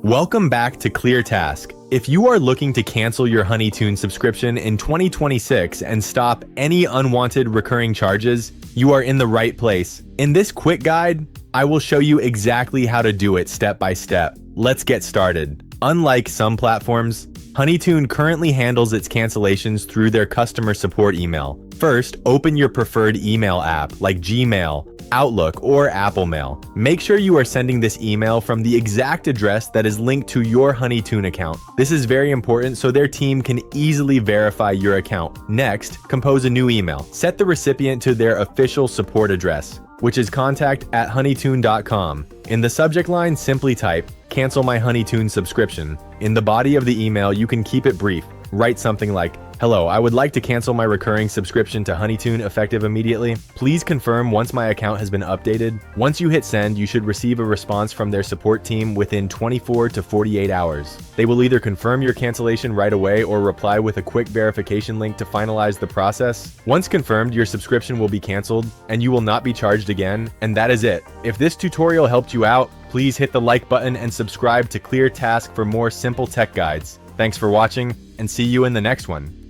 Welcome back to ClearTask. If you are looking to cancel your HoneyToon subscription in 2026 and stop any unwanted recurring charges, you are in the right place. In this quick guide, I will show you exactly how to do it step by step. Let's get started. Unlike some platforms, HoneyToon currently handles its cancellations through their customer support email. First, open your preferred email app like Gmail, Outlook, or Apple Mail. Make sure you are sending this email from the exact address that is linked to your HoneyToon account. This is very important so their team can easily verify your account. Next, compose a new email. Set the recipient to their official support address, which is contact@honeytoon.com. In the subject line, simply type, "Cancel my HoneyToon subscription." In the body of the email, you can keep it brief. Write something like, "Hello, I would like to cancel my recurring subscription to HoneyToon effective immediately. Please confirm once my account has been updated." Once you hit send, you should receive a response from their support team within 24 to 48 hours. They will either confirm your cancellation right away or reply with a quick verification link to finalize the process. Once confirmed, your subscription will be canceled and you will not be charged again, and that is it. If this tutorial helped you out, please hit the like button and subscribe to ClearTask for more simple tech guides. Thanks for watching, and see you in the next one.